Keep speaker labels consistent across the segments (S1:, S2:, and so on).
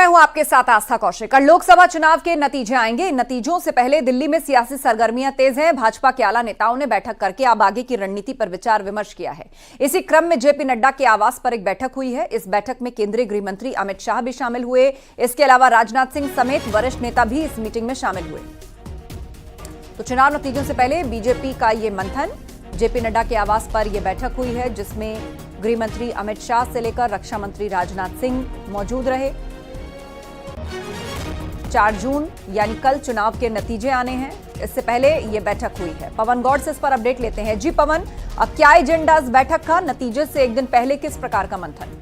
S1: मैं हूं आपके साथ आस्था कौशिक। लोकसभा चुनाव के नतीजे आएंगे। इन नतीजों से पहले दिल्ली में सियासी सरगर्मियां तेज हैं। भाजपा के आला नेताओं ने बैठक करके अब आगे की रणनीति पर विचार विमर्श किया है। इसी क्रम में जेपी नड्डा के आवास पर एक बैठक हुई है। इस बैठक में केंद्रीय गृह मंत्री अमित शाह भी शामिल हुए। इसके अलावा राजनाथ सिंह समेत वरिष्ठ नेता भी इस मीटिंग में शामिल हुए। तो चुनाव नतीजों से पहले बीजेपी का ये मंथन, जेपी नड्डा के आवास पर यह बैठक हुई है, जिसमें गृह मंत्री अमित शाह से लेकर रक्षा मंत्री राजनाथ सिंह मौजूद रहे। 4 जून यानी कल चुनाव के नतीजे आने हैं। इससे पहले यह बैठक हुई है। पवन गौड़ से इस पर अपडेट लेते हैं। जी पवन, अब क्या एजेंडा इस बैठक का? नतीजे से एक दिन पहले किस प्रकार का मंथन?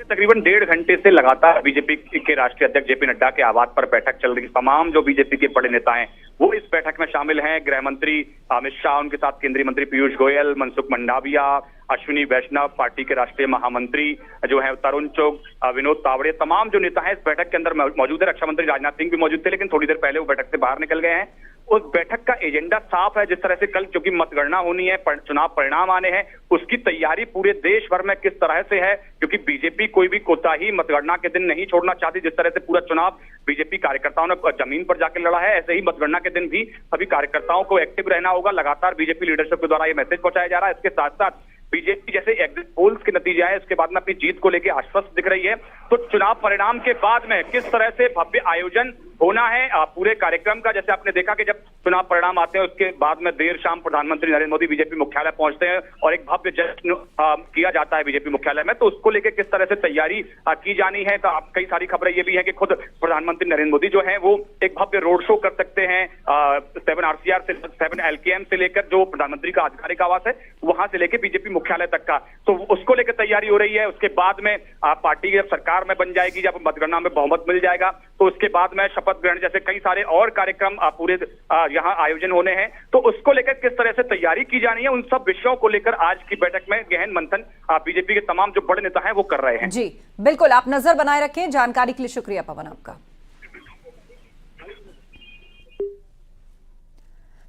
S2: तकरीबन 1.5 घंटे से लगातार बीजेपी के राष्ट्रीय अध्यक्ष जेपी नड्डा के आवास पर बैठक चल रही है। तमाम जो बीजेपी के बड़े नेता हैं वो इस बैठक में शामिल हैं। गृह मंत्री अमित शाह, उनके साथ केंद्रीय मंत्री पीयूष गोयल, मनसुख मंडाविया, अश्विनी वैष्णव, पार्टी के राष्ट्रीय महामंत्री जो है तरुण चुग, विनोद तावड़े, तमाम जो नेता हैं इस बैठक के अंदर मौजूद है। रक्षा मंत्री राजनाथ सिंह भी मौजूद थे, लेकिन थोड़ी देर पहले वो बैठक से बाहर निकल गए हैं। उस बैठक का एजेंडा साफ है। जिस तरह से कल क्योंकि मतगणना होनी है, चुनाव परिणाम आने हैं, उसकी तैयारी पूरे देश भर में किस तरह से है, क्योंकि बीजेपी कोई भी कोताही मतगणना के दिन नहीं छोड़ना चाहती। जिस तरह से पूरा चुनाव बीजेपी कार्यकर्ताओं ने जमीन पर जाकर लड़ा है, ऐसे ही मतगणना के दिन भी सभी कार्यकर्ताओं को एक्टिव रहना होगा। लगातार बीजेपी लीडरशिप के द्वारा ये मैसेज पहुंचाया जा रहा है। इसके साथ साथ बीजेपी जैसे एग्जिट पोल्स के नतीजे आए, इसके बाद में अपनी जीत को लेकर आश्वस्त दिख रही है। तो चुनाव परिणाम के बाद में किस तरह से भव्य आयोजन होना है पूरे कार्यक्रम का, जैसे आपने देखा कि जब चुनाव परिणाम आते हैं उसके बाद में देर शाम प्रधानमंत्री नरेंद्र मोदी बीजेपी मुख्यालय पहुंचते हैं और एक भव्य जश्न किया जाता है बीजेपी मुख्यालय में। तो उसको लेकर किस तरह से तैयारी की जानी है, तो कई सारी खबरें ये भी है कि खुद प्रधानमंत्री नरेंद्र मोदी जो है वो एक भव्य रोड शो कर सकते हैं। 7 RCR से 7 LKM से लेकर जो प्रधानमंत्री का आधिकारिक आवास है वहां से लेकर बीजेपी मुख्यालय तक का, तो उसको लेकर तैयारी हो रही है। उसके बाद में पार्टी जब सरकार में बन जाएगी, जब मतगणना में बहुमत मिल जाएगा, तो उसके बाद में शपथ ग्रहण जैसे कई सारे और कार्यक्रम पूरे यहाँ आयोजन होने हैं। तो उसको लेकर किस तरह से तैयारी की जानी है, उन सब विषयों को लेकर आज की बैठक में गहन मंथन बीजेपी के तमाम जो बड़े नेता हैं वो कर रहे हैं।
S1: जी बिल्कुल, आप नजर बनाए रखें। जानकारी के लिए शुक्रिया पवन आपका।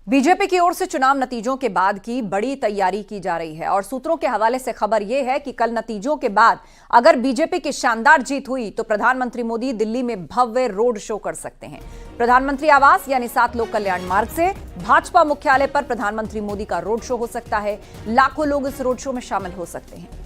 S1: बीजेपी की ओर से चुनाव नतीजों के बाद की बड़ी तैयारी की जा रही है और सूत्रों के हवाले से खबर यह है कि कल नतीजों के बाद अगर बीजेपी की शानदार जीत हुई तो प्रधानमंत्री मोदी दिल्ली में भव्य रोड शो कर सकते हैं। प्रधानमंत्री आवास यानी 7 लोक कल्याण मार्ग से भाजपा मुख्यालय पर प्रधानमंत्री मोदी का रोड शो हो सकता है। लाखों लोग इस रोड शो में शामिल हो सकते हैं।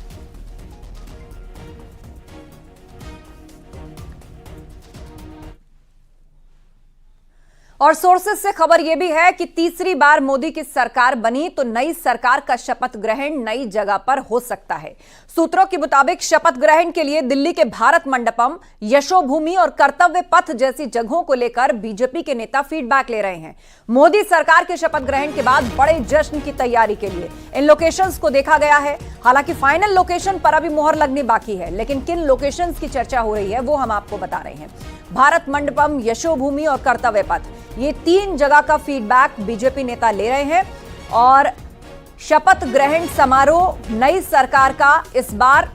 S1: और सोर्सेस से खबर यह भी है कि तीसरी बार मोदी की सरकार बनी तो नई सरकार का शपथ ग्रहण नई जगह पर हो सकता है। सूत्रों के मुताबिक शपथ ग्रहण के लिए दिल्ली के भारत मंडपम, यशोभूमि और कर्तव्य पथ जैसी जगहों को लेकर बीजेपी के नेता फीडबैक ले रहे हैं। मोदी सरकार के शपथ ग्रहण के बाद बड़े जश्न की तैयारी के लिए इन लोकेशंस को देखा गया है। हालांकि फाइनल लोकेशन पर अभी मुहर लगनी बाकी है, लेकिन किन लोकेशंस की चर्चा हो रही है वो हम आपको बता रहे हैं। भारत मंडपम, यशोभूमि और कर्तव्य पथ, ये 3 जगह का फीडबैक बीजेपी नेता ले रहे हैं। और शपथ ग्रहण समारोह नई सरकार का इस बार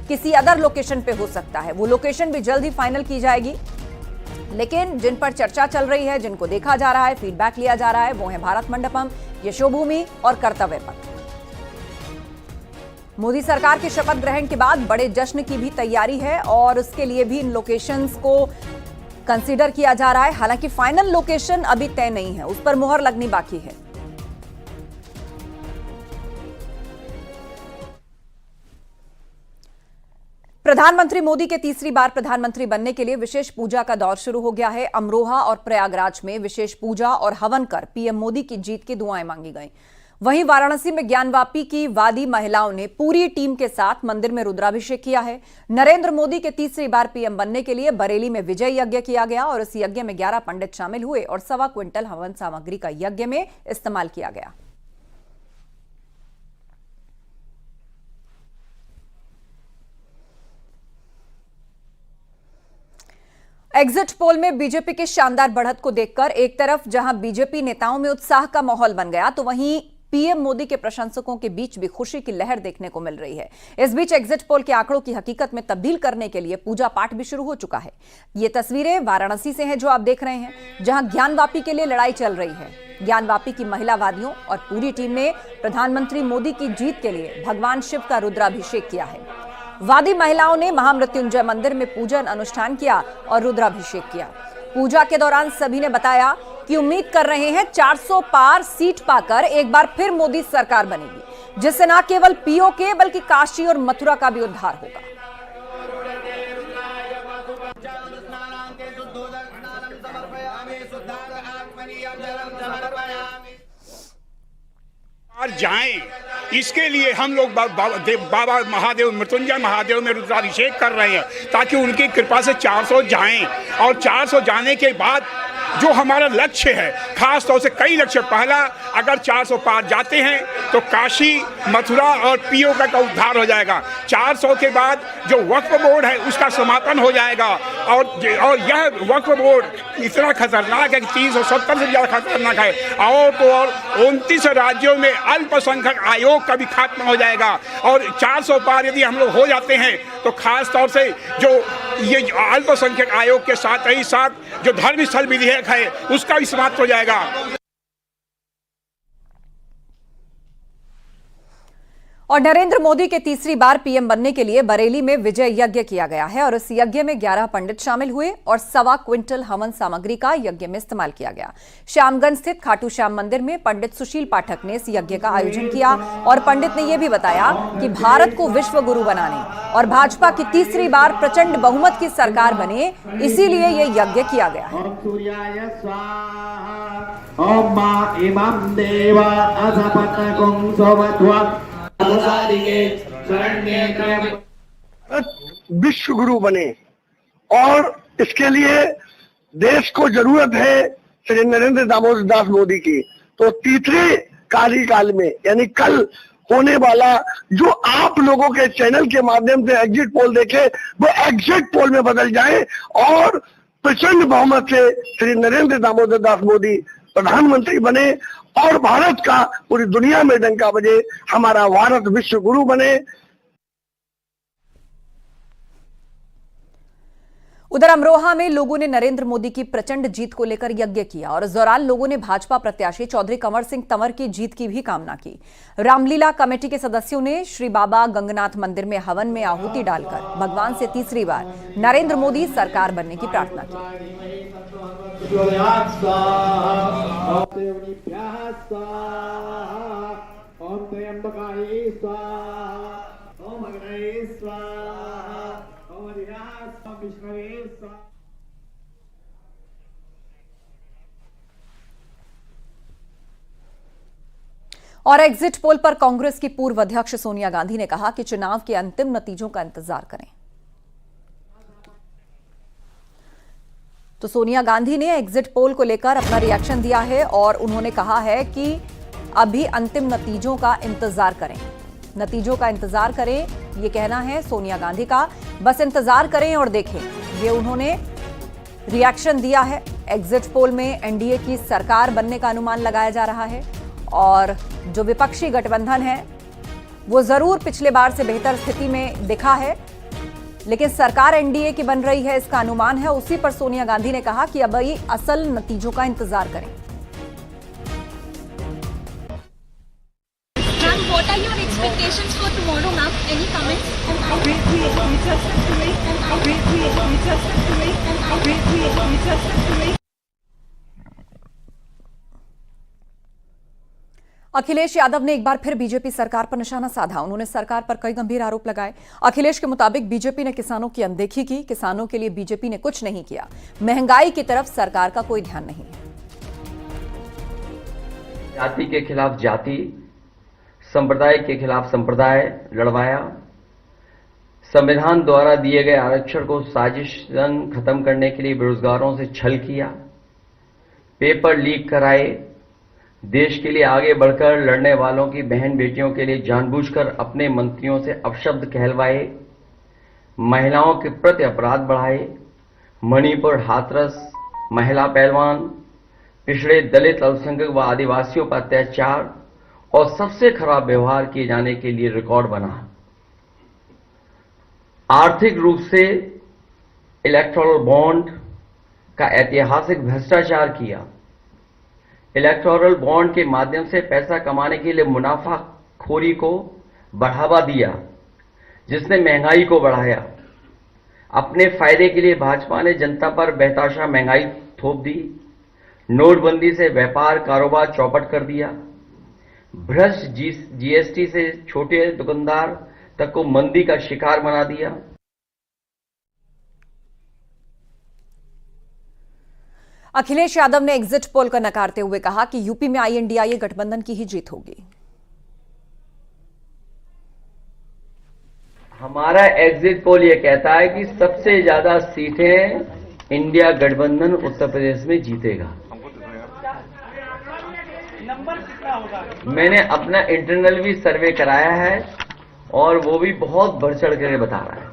S1: किसी अदर लोकेशन पे हो सकता है। वो लोकेशन भी जल्द ही फाइनल की जाएगी, लेकिन जिन पर चर्चा चल रही है, जिनको देखा जा रहा है, फीडबैक लिया जा रहा है, वो है भारत मंडपम, यशोभूमि और कर्तव्य पथ। मोदी सरकार के शपथ ग्रहण के बाद बड़े जश्न की भी तैयारी है और उसके लिए भी इन लोकेशंस को कंसीडर किया जा रहा है। हालांकि फाइनल लोकेशन अभी तय नहीं है, उस पर मुहर लगनी बाकी है। प्रधानमंत्री मोदी के तीसरी बार प्रधानमंत्री बनने के लिए विशेष पूजा का दौर शुरू हो गया है। अमरोहा और प्रयागराज में विशेष पूजा और हवन कर पीएम मोदी की जीत की दुआएं मांगी गईं। वहीं वाराणसी में ज्ञानवापी की वादी महिलाओं ने पूरी टीम के साथ मंदिर में रुद्राभिषेक किया है। नरेंद्र मोदी के तीसरी बार पीएम बनने के लिए बरेली में विजय यज्ञ किया गया और इस यज्ञ में 11 पंडित शामिल हुए और 1.25 क्विंटल हवन सामग्री का यज्ञ में इस्तेमाल किया गया। एग्जिट पोल में बीजेपी की शानदार बढ़त को देखकर एक तरफ जहां बीजेपी नेताओं में उत्साह का माहौल बन गया, तो वहीं पीएम मोदी के प्रशंसकों के बीच भी खुशी की लहर देखने को मिल रही है। इस बीच एग्जिट पोल के आंकड़ों की हकीकत में तब्दील करने के लिए पूजा पाठ भी शुरू हो चुका है। ये तस्वीरें वाराणसी से हैं जो आप देख रहे हैं, जहां ज्ञानवापी के लिए लड़ाई चल रही है। ज्ञानवापी की महिलावादियों और पूरी टीम ने प्रधानमंत्री मोदी की जीत के लिए भगवान शिव का रुद्राभिषेक किया है। वादी महिलाओं ने महामृत्युंजय मंदिर में पूजन अनुष्ठान किया और रुद्राभिषेक किया। पूजा के दौरान सभी ने बताया कि उम्मीद कर रहे हैं 400 पार सीट पाकर एक बार फिर मोदी सरकार बनेगी, जिससे न केवल पीओके बल्कि काशी और मथुरा का भी उद्धार होगा।
S3: जाएं, इसके लिए हम लोग बाबा महादेव मृत्युंजय महादेव में रुद्राभिषेक कर रहे हैं, ताकि उनकी कृपा से 400 जाएं। और 400 जाने के बाद जो हमारा लक्ष्य है, खास तौर से कई लक्ष्य, पहला अगर 400 पार जाते हैं तो काशी, मथुरा और पीओके का उद्धार हो जाएगा। 400 के बाद जो वक्फ बोर्ड है उसका समापन हो जाएगा। और यह वक्फ बोर्ड इतना खतरनाक है कि 370 से ज्यादा खतरनाक है। और तो और 29 राज्यों में अल्पसंख्यक आयोग का भी खात्मा हो जाएगा। और 400 पार यदि हम लोग हो जाते हैं तो खास तौर से जो ये अल्पसंख्यक आयोग के साथ ही साथ जो धर्म स्थल विधेयक है उसका भी समाप्त हो जाएगा।
S1: और नरेंद्र मोदी के तीसरी बार पीएम बनने के लिए बरेली में विजय यज्ञ किया गया है और इस यज्ञ में 11 पंडित शामिल हुए और 1.25 क्विंटल हवन सामग्री का यज्ञ में इस्तेमाल किया गया। श्यामगंज स्थित खाटू श्याम मंदिर में पंडित सुशील पाठक ने इस यज्ञ का आयोजन किया और पंडित ने यह भी बताया कि भारत को विश्व गुरु बनाने और भाजपा की तीसरी बार प्रचंड बहुमत की सरकार बने, इसीलिए ये यज्ञ किया गया है।
S4: विश्व गुरु बने और इसके लिए देश को जरूरत है श्री नरेंद्र दामोदर दास मोदी की। तो तीसरे कार्यकाल में यानी कल होने वाला जो आप लोगों के चैनल के माध्यम से एग्जिट पोल देखे, वो एग्जिट पोल में बदल जाए और प्रचंड बहुमत से श्री नरेंद्र दामोदर दास मोदी प्रधानमंत्री बने और भारत का पूरी दुनिया में डंका बजे, हमारा भारत विश्व गुरु बने।
S1: उधर अमरोहा में लोगों ने नरेंद्र मोदी की प्रचंड जीत को लेकर यज्ञ किया और इस दौरान लोगों ने भाजपा प्रत्याशी चौधरी कंवर सिंह तंवर की जीत की भी कामना की। रामलीला कमेटी के सदस्यों ने श्री बाबा गंगनाथ मंदिर में हवन में आहुति डालकर भगवान से तीसरी बार नरेंद्र मोदी सरकार बनने की प्रार्थना की। और एग्जिट पोल पर कांग्रेस की पूर्व अध्यक्ष सोनिया गांधी ने कहा कि चुनाव के अंतिम नतीजों का इंतजार करें। तो सोनिया गांधी ने एग्जिट पोल को लेकर अपना रिएक्शन दिया है और उन्होंने कहा है कि अभी अंतिम नतीजों का इंतजार करें। नतीजों का इंतजार करें, ये कहना है सोनिया गांधी का। बस इंतजार करें और देखें, ये उन्होंने रिएक्शन दिया है। एग्जिट पोल में एनडीए की सरकार बनने का अनुमान लगाया जा रहा है और जो विपक्षी गठबंधन है वो जरूर पिछले बार से बेहतर स्थिति में दिखा है, लेकिन सरकार एनडीए की बन रही है इसका अनुमान है। उसी पर सोनिया गांधी ने कहा कि अब ये असल नतीजों का इंतजार करें।
S5: What are your expectations for tomorrow, ma'am? Any comments?
S1: Akhilesh Yadav ने एक बार फिर बीजेपी सरकार पर निशाना साधा। उन्होंने सरकार पर कई गंभीर आरोप लगाए। अखिलेश के मुताबिक बीजेपी ने किसानों की अनदेखी की, किसानों के लिए बीजेपी ने कुछ नहीं किया, महंगाई की तरफ सरकार का कोई ध्यान नहीं है।
S6: जाति के खिलाफ जाति, संप्रदाय के खिलाफ संप्रदाय लड़वाया, संविधान द्वारा दिए गए आरक्षण को साजिशन खत्म करने के लिए बेरोजगारों से छल किया, पेपर लीक कराए, देश के लिए आगे बढ़कर लड़ने वालों की बहन बेटियों के लिए जानबूझकर अपने मंत्रियों से अपशब्द कहलवाए, महिलाओं के प्रति अपराध बढ़ाए, मणिपुर हाथरस महिला पहलवान, पिछड़े दलित अल्पसंख्यक व आदिवासियों पर अत्याचार और सबसे खराब व्यवहार किए जाने के लिए रिकॉर्ड बना। आर्थिक रूप से इलेक्टोरल बॉन्ड का ऐतिहासिक भ्रष्टाचार किया, इलेक्टोरल बॉन्ड के माध्यम से पैसा कमाने के लिए मुनाफाखोरी को बढ़ावा दिया, जिसने महंगाई को बढ़ाया। अपने फायदे के लिए भाजपा ने जनता पर बेतहाशा महंगाई थोप दी। नोटबंदी से व्यापार कारोबार चौपट कर दिया। भ्रष्ट जीएसटी से छोटे दुकानदार तक को मंदी का शिकार बना दिया।
S1: अखिलेश यादव ने एग्जिट पोल का नकारते हुए कहा कि यूपी में आईएनडीआईए गठबंधन की ही जीत होगी।
S6: हमारा एग्जिट पोल यह कहता है कि सबसे ज्यादा सीटें इंडिया गठबंधन उत्तर प्रदेश में जीतेगा। मैंने अपना इंटरनल भी सर्वे कराया है और वो भी बहुत बढ़ चढ़ कर बता रहा है।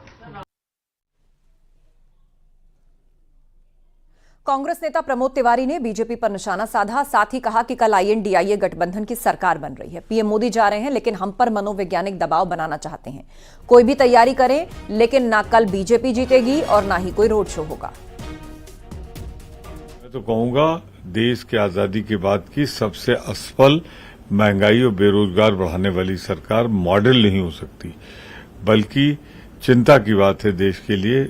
S1: कांग्रेस नेता प्रमोद तिवारी ने बीजेपी पर निशाना साधा। साथ ही कहा कि कल आईएनडीआईए गठबंधन की सरकार बन रही है। पीएम मोदी जा रहे हैं लेकिन हम पर मनोवैज्ञानिक दबाव बनाना चाहते हैं। कोई भी तैयारी करें लेकिन ना कल बीजेपी जीतेगी और ना ही कोई रोड शो होगा।
S7: मैं तो कहूंगा देश की आजादी के बाद की सबसे असफल महंगाई और बेरोजगार बढ़ाने वाली सरकार मॉडल नहीं हो सकती, बल्कि चिंता की बात है देश के लिए।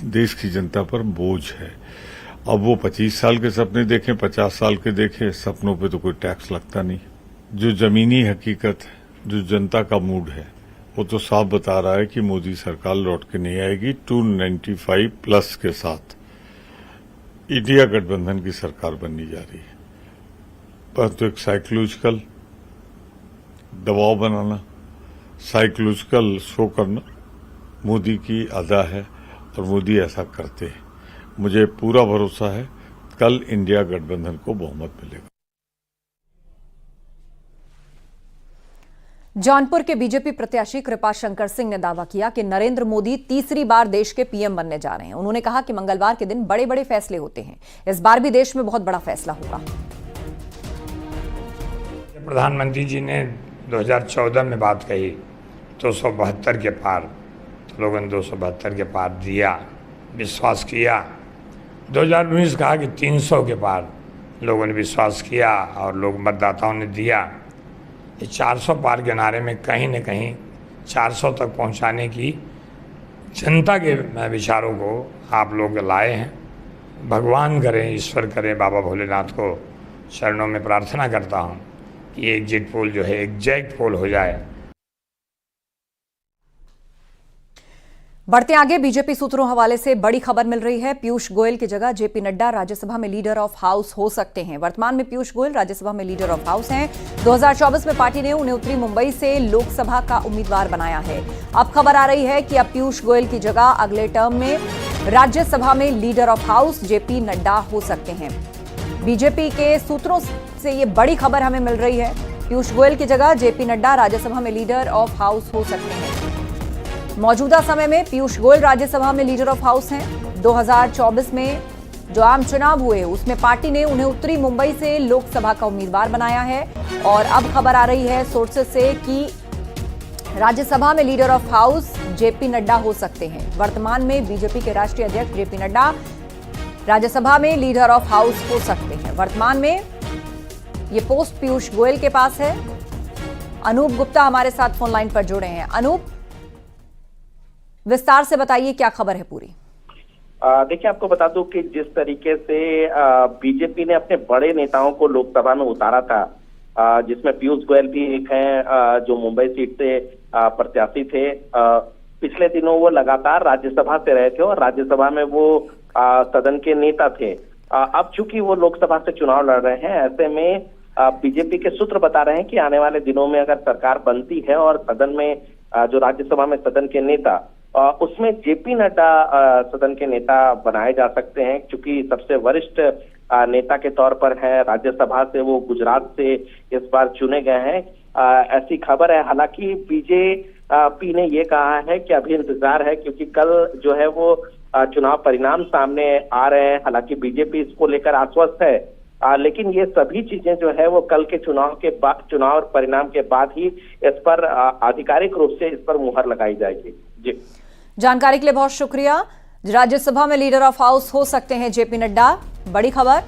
S7: देश की जनता पर बोझ है। अब वो 25 साल के सपने देखें, 50 साल के देखें, सपनों पे तो कोई टैक्स लगता नहीं। जो जमीनी हकीकत है, जो जनता का मूड है, वो तो साफ बता रहा है कि मोदी सरकार लौट के नहीं आएगी 295 प्लस के साथ। इंडिया गठबंधन की सरकार बननी जा रही है, परंतु एक साइकोलॉजिकल दबाव बनाना, साइकोलॉजिकल शो करना मोदी की अदा है और मोदी ऐसा करते हैं। मुझे पूरा भरोसा है कल इंडिया गठबंधन को बहुमत मिलेगा।
S1: जौनपुर के बीजेपी प्रत्याशी कृपाशंकर सिंह ने दावा किया कि नरेंद्र मोदी तीसरी बार देश के पीएम बनने जा रहे हैं। उन्होंने कहा कि मंगलवार के दिन बड़े बड़े फैसले होते हैं। इस बार भी देश में बहुत बड़ा फैसला होगा।
S8: प्रधानमंत्री जी ने 2014 में बात कही 272 के पार, तो लोगों ने 272 के पार दिया, विश्वास किया। 2019 कहा कि 300 के पार, लोगों ने विश्वास किया और लोग मतदाताओं ने दिया। ये 400 पार के नारे में कहीं न कहीं 400 तक पहुंचाने की जनता के विचारों को आप लोग लाए हैं। भगवान करें, ईश्वर करें, बाबा भोलेनाथ को चरणों में प्रार्थना करता हूं कि ये एग्जिट पोल जो है एग्जैक्ट पोल हो जाए।
S1: बढ़ते आगे, बीजेपी सूत्रों हवाले से बड़ी खबर मिल रही है। पीयूष गोयल की जगह जेपी नड्डा राज्यसभा में लीडर ऑफ हाउस हो सकते हैं। वर्तमान में पीयूष गोयल राज्यसभा में लीडर ऑफ हाउस हैं। 2024 में पार्टी ने उन्हें उत्तरी मुंबई से लोकसभा का उम्मीदवार बनाया है। अब खबर आ रही है कि अब पीयूष गोयल की जगह अगले टर्म में राज्यसभा में leader of house JP Nadda हो सकते हैं। बीजेपी के सूत्रों से ये बड़ी खबर हमें मिल रही है। पीयूष गोयल की जगह जेपी नड्डा राज्यसभा में लीडर ऑफ हाउस हो सकते हैं। मौजूदा समय में पीयूष गोयल राज्यसभा में लीडर ऑफ हाउस हैं। 2024 में जो आम चुनाव हुए उसमें पार्टी ने उन्हें उत्तरी मुंबई से लोकसभा का उम्मीदवार बनाया है और अब खबर आ रही है सोर्सेज से कि राज्यसभा में leader of house JP Nadda हो सकते हैं। वर्तमान में बीजेपी के राष्ट्रीय अध्यक्ष जेपी नड्डा राज्यसभा में लीडर ऑफ हाउस हो सकते हैं। वर्तमान में ये पोस्ट पीयूष गोयल के पास है। अनूप गुप्ता हमारे साथ फोन लाइन पर जुड़े हैं। अनूप, विस्तार से बताइए क्या खबर है पूरी।
S9: देखिए, आपको बता दूं कि जिस तरीके से बीजेपी ने अपने बड़े नेताओं को लोकसभा में उतारा था, जिसमें पीयूष गोयल भी एक हैं जो मुंबई सीट से प्रत्याशी थे। पिछले दिनों वो लगातार राज्यसभा से रहे थे और राज्यसभा में वो सदन के नेता थे। अब चूंकि वो लोकसभा से चुनाव लड़ रहे हैं, ऐसे में बीजेपी के सूत्र बता रहे हैं कि आने वाले दिनों में अगर सरकार बनती है और सदन में जो राज्यसभा में सदन के नेता उसमें जेपी नड्डा सदन के नेता बनाए जा सकते हैं, क्योंकि सबसे वरिष्ठ नेता के तौर पर है। राज्यसभा से वो गुजरात से इस बार चुने गए हैं, ऐसी खबर है। हालांकि बीजेपी ने ये कहा है कि अभी इंतजार है, क्योंकि कल जो है वो चुनाव परिणाम सामने आ रहे हैं। हालांकि बीजेपी इसको लेकर आश्वस्त है, लेकिन ये सभी चीजें जो है वो कल के चुनाव परिणाम के बाद ही इस पर आधिकारिक रूप से इस पर मुहर लगाई जाएगी। जी,
S1: जानकारी के लिए बहुत शुक्रिया। राज्यसभा में लीडर ऑफ हाउस हो सकते हैं जेपी नड्डा, बड़ी खबर।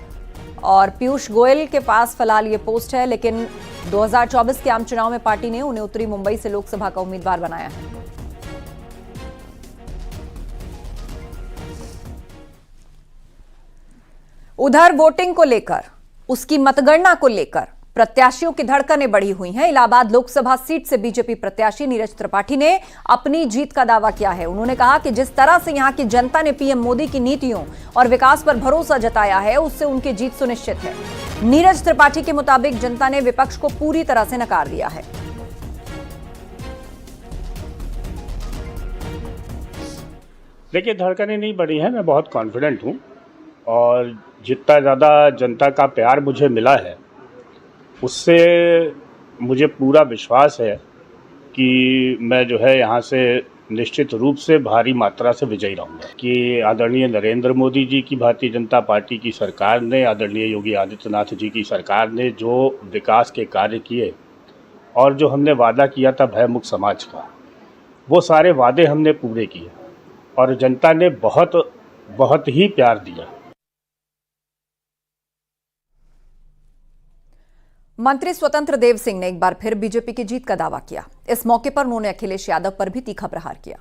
S1: और पीयूष गोयल के पास फिलहाल ये पोस्ट है, लेकिन 2024 के आम चुनाव में पार्टी ने उन्हें उत्तरी मुंबई से लोकसभा का उम्मीदवार बनाया है। उधर वोटिंग को लेकर, उसकी मतगणना को लेकर प्रत्याशियों की धड़कनें बढ़ी हुई हैं। इलाहाबाद लोकसभा सीट से बीजेपी प्रत्याशी नीरज त्रिपाठी ने अपनी जीत का दावा किया है। उन्होंने कहा कि जिस तरह से यहां की जनता ने पीएम मोदी की नीतियों और विकास पर भरोसा जताया है, उससे उनकी जीत सुनिश्चित है। नीरज त्रिपाठी के मुताबिक जनता ने विपक्ष को पूरी तरह से नकार दिया है।
S10: देखिए, धड़कनें नहीं बढ़ी हैं, मैं बहुत कॉन्फिडेंट हूँ और जितना ज़्यादा जनता का प्यार मुझे मिला है उससे मुझे पूरा विश्वास है कि मैं जो है यहाँ से निश्चित रूप से भारी मात्रा से विजयी रहूँगा। कि आदरणीय नरेंद्र मोदी जी की भारतीय जनता पार्टी की सरकार ने, आदरणीय योगी आदित्यनाथ जी की सरकार ने जो विकास के कार्य किए और जो हमने वादा किया था भयमुक्त समाज का, वो सारे वादे हमने पूरे किए और जनता ने बहुत ही प्यार दिया।
S1: मंत्री स्वतंत्र देव सिंह ने एक बार फिर बीजेपी की जीत का दावा किया। इस मौके पर उन्होंने अखिलेश यादव पर भी तीखा प्रहार किया।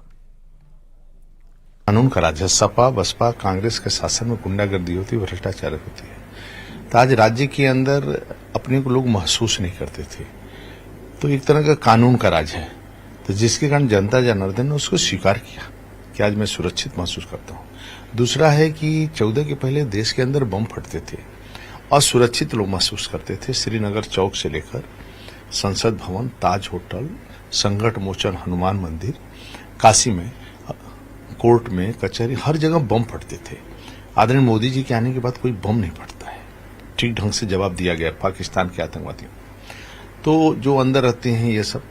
S11: कानून का राज है। सपा बसपा कांग्रेस के शासन में गुंडागर्दी होती है, भ्रष्टाचार होती है। तो आज राज्य के अंदर अपने को लोग महसूस नहीं करते थे, तो एक तरह का कानून का राज है। तो जिसके कारण जनता जनार्दन ने उसको स्वीकार किया कि आज मैं सुरक्षित महसूस करता हूं। दूसरा है कि 14 के पहले देश के अंदर बम फटते थे, असुरक्षित लोग महसूस करते थे। श्रीनगर चौक से लेकर संसद भवन, ताज होटल, संकट मोचन हनुमान मंदिर, काशी में, कोर्ट में, कचहरी, हर जगह बम फटते थे। आदरणीय मोदी जी के आने के बाद कोई बम नहीं फटता है। ठीक ढंग से जवाब दिया गया पाकिस्तान के आतंकवादियों तो जो अंदर रहते हैं ये सब।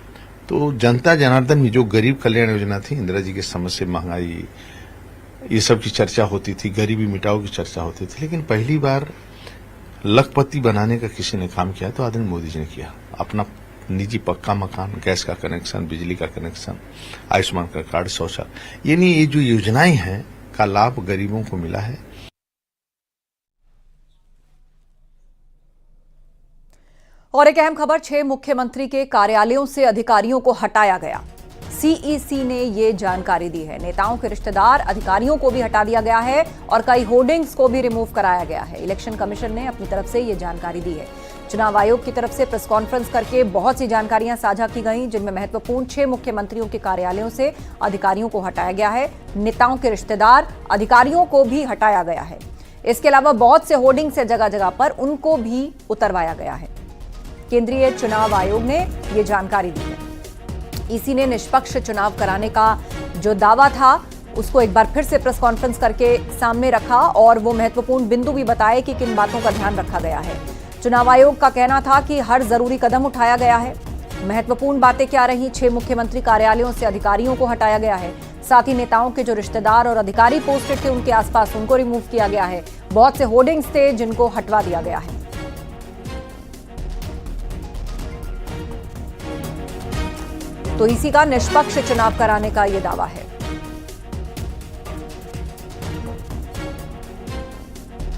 S11: तो जनता जनार्दन में जो गरीब कल्याण योजना थी, इंदिरा जी के समय से महंगाई, ये सब की चर्चा होती थी, गरीबी मिटाओ की चर्चा होती थी, लेकिन पहली बार लखपति बनाने का किसी ने काम किया तो आदरणीय मोदी जी ने किया। अपना निजी पक्का मकान, गैस का कनेक्शन, बिजली का कनेक्शन, आयुष्मान का कार्ड, शौचालय, यानी ये जो योजनाएं हैं का लाभ गरीबों को मिला है।
S1: और एक अहम खबर, 6 मुख्यमंत्री के कार्यालयों से अधिकारियों को हटाया गया। सीईसी ने ये जानकारी दी है। नेताओं के रिश्तेदार अधिकारियों को भी हटा दिया गया है और कई होर्डिंग्स को भी रिमूव कराया गया है। इलेक्शन कमीशन ने अपनी तरफ से ये जानकारी दी है। चुनाव आयोग की तरफ से प्रेस कॉन्फ्रेंस करके बहुत सी जानकारियां साझा की गई, जिनमें महत्वपूर्ण 6 मुख्यमंत्रियों के कार्यालयों से अधिकारियों को हटाया गया है। नेताओं के रिश्तेदार अधिकारियों को भी हटाया गया है। इसके अलावा बहुत से होर्डिंग से जगह जगह पर उनको भी उतरवाया गया है। केंद्रीय चुनाव आयोग ने ये जानकारी दी है। ईसी ने निष्पक्ष चुनाव कराने का जो दावा था उसको एक बार फिर से प्रेस कॉन्फ्रेंस करके सामने रखा और वो महत्वपूर्ण बिंदु भी बताए कि किन बातों का ध्यान रखा गया है। चुनाव आयोग का कहना था कि हर जरूरी कदम उठाया गया है। महत्वपूर्ण बातें क्या रही, 6 मुख्यमंत्री कार्यालयों से अधिकारियों को हटाया गया है। साथ ही नेताओं के जो रिश्तेदार और अधिकारी पोस्टेड थे उनके आसपास उनको रिमूव किया गया है। बहुत से होर्डिंग्स थे जिनको हटवा दिया गया है। तो इसी का निष्पक्ष चुनाव कराने का यह दावा है।